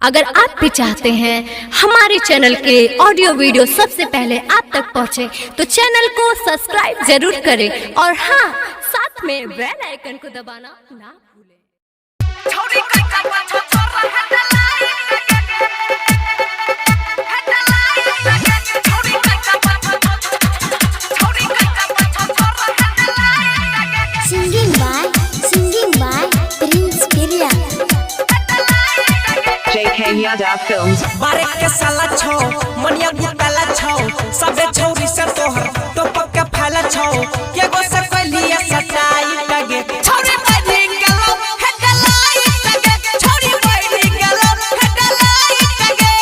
अगर आप भी चाहते हैं हमारे चैनल के ऑडियो वीडियो सबसे पहले आप तक पहुंचे, तो चैनल को सब्सक्राइब जरूर करें और हाँ, साथ में बेल आइकन को दबाना ना भूलें। JK Yadav Films। बारे के साला छो मनिया गुताला छो सबे छौरी से तोहर तो पक्का फैला छो के गो से कहलिया सटाई लगे छौरी बैठी गेलो हेडलाई लगे छौरी बैठी गेलो हेडलाई लगे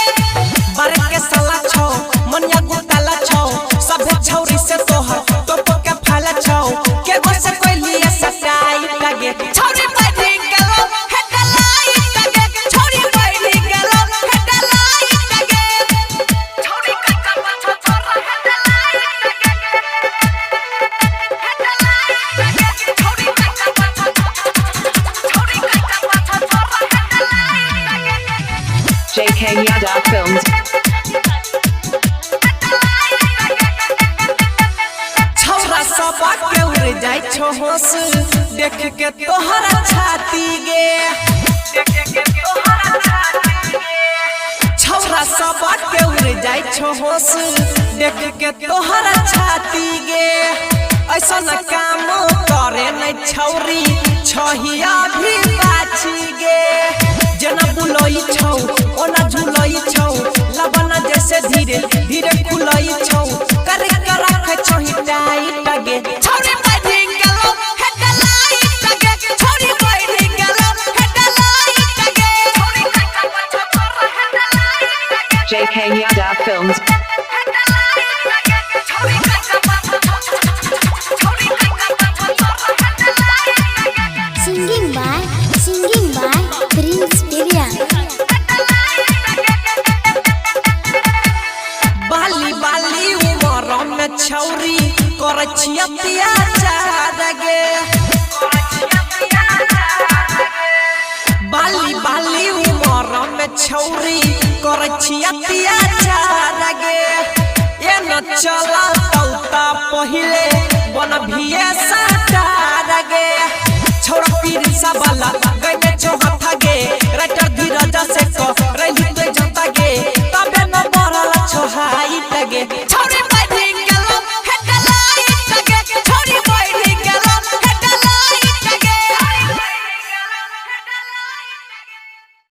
बारे के साला छो मनिया गुताला छो सबे छौरी से तोहर तो पक्का फैला छो के गो से कहलिया सटाई लगे छौरी बैठी गेलो हेडलाई लगे छौरी बैठी गेलो हेडलाई लगे छौरी कच्चा पाछा छोरा हेडलाई लगे छौरी कच्चा पाछा छोरा हेडलाई लगे JK Yadav Films। छौरा सब के उड़ जाय छो होश देख के तोहरा छाती गे छौरा सब के उड़ जाय छो होश देख के तोहरा छाती गे ऐसा न काम करे न छौरी छहिया भी बाछी गे जना बुलोई छौ ओना झुलोई छौ लबना जैसे धीरे धीरे खुलोई छौ करे के रखे छौ हिटाई लगे छौरी बैठी गेलो हेडलाई लगे छौरी बैठी गेलो हेडलाई लगे छौरी कच्चा पाछा छोरा हेडलाई लगे JK Yadav Films। छौरी कच्चा पाछा छौरी कच्चा पाछा छोरा हेडलाई लगे Singing by Prince Peria। बाली बाली उमर में छौरी करे छिया अत्याचार गे बाली बाली उमर में छौरी करे छिया अत्याचार गे ये न चला तौता पहिले बन भिए साटार गे छौरा पीर सा वाला गए छौ